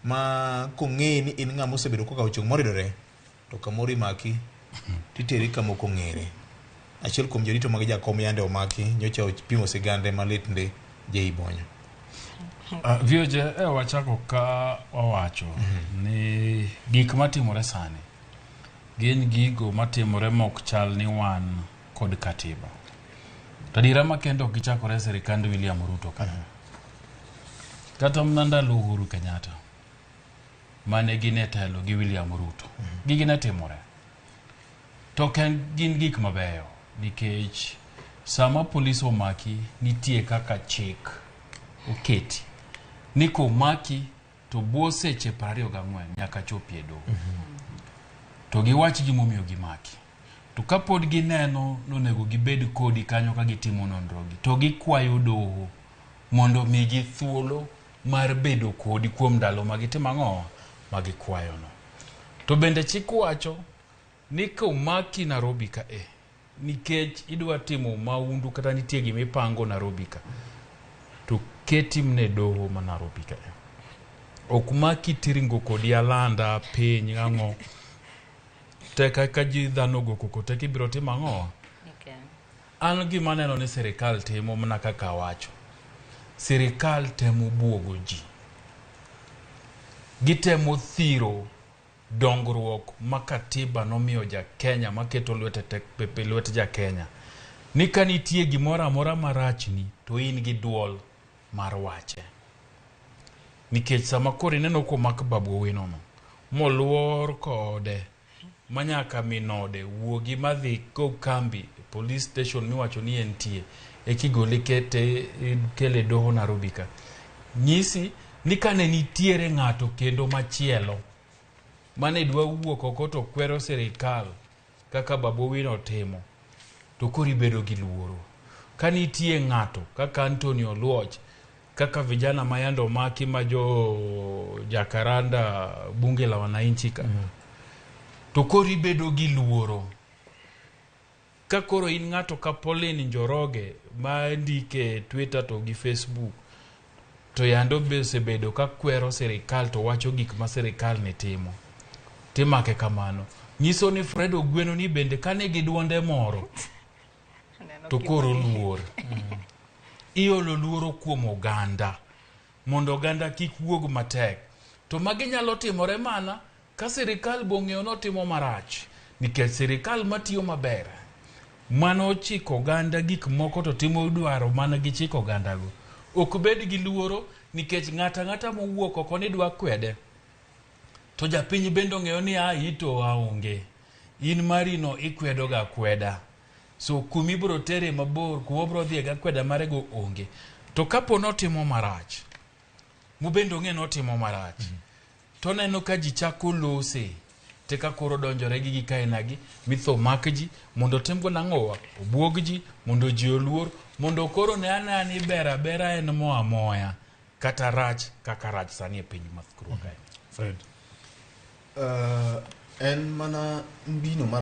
ma kong'e ni in ng'ama osebedo koka ochung' moridore to kamoro imaki titeri kama ok ong'ere. Achiel kuom jorito mag jakom yande omaki nyocha pimo sigande malit ndi Jei Bonyo. Vioje wachako ka wawacho ni gik matimore sani gin gigo matimore mok chal ni wan kod katiba. Tadira makendo kichakore sirikand William Ruto kana. Kata mnanda Uhuru Kenyatta mane ginetelo gi William Ruto. Gigi netimore. To gin gik mabeyo nikech sama polis omaki nitie kaka chik oketi. Niko maki to buo seche 24 nyaka chopie doho. To giwach gimomiyo gimaki. To kapod gineno nonego gibed kodi kanyo ka gitimo nonrogi. To gikwayo doho mondo migi thuolo mar bedo kodi kuom ndalo magitimo ang'o magikwayo no. To bende chik wacho ni komaki Nairobi ka nikech idwa timo maundu kata nitie gimipango Nairobi ka to ketimne doho ma Nairobi ka ok maki tiringo kodi alanda piny ang'o te kaka ji dhano go koko te kibiro timo ang'o. An gima neno ni sirkal timo mana kaka wacho. Sirkal temo buogo ji. Gitemo thiro dongruok ma katiba nomiyo ja Kenya maketo lwete tek pepe lwete ja Kenya. Ni kanitie gimoro amora marachni to in gi duol mar wache. Nikech sama kori neno ko mak babu Owino no moluor kode manyaka minode wuogi madhi ko kambi police station miwacho ni entie ekigole kete kele doho Nairobi ka. Nyisi ni kane nitiere ng'ato kendo machielo mane dwa wuok oko to kwero sirkal kaka babu Owino timo to kori bedo gi luoro. Kanitie ng'ato kaka Antonio Luoch kaka vijana mayando maki majo Jakaranda bunge la wananchi ka to kori bedo gi luoro. Ka koro in ng'ato ka Pauline Njoroge ma ndike Twitter to gi Facebook to yando bedo ka kwero sirkal to wacho gik ma sirkal ne timo. Timake kamano. Nyiso ni Fred Ogweno ni bende kane gi duonde moro to koro luor. Iolo luoro kuom oganda mondo oganda kik wuog matek. To magi nyalo timore mana ka sirkal bong'eyo no timo marach. Nikech sirkal matiyo maber mano chiko oganda gik moko to timo dwaro mana gi chiko oganda go. Ok bed gi luoro nikech ng'ata mowuok oko ni dwa kwede. To japiny bende ong'eyo ni ito aonge. In marino ikwedo ga kweda. So kumi bro tere mabor kuo bro dhie ga kweda mare go onge. To kapo notimo marach. Mubende ong'e notimo marach. To neno ka ji chako lose. Teka koro donjore gi kainagi mitho makji mondo temgo nang'owa obuog ji mondo ji oluor mondo koro ne anani bera en moa moya kata rach kaka rach sani e piny mathkruok. Fred. En mana mbino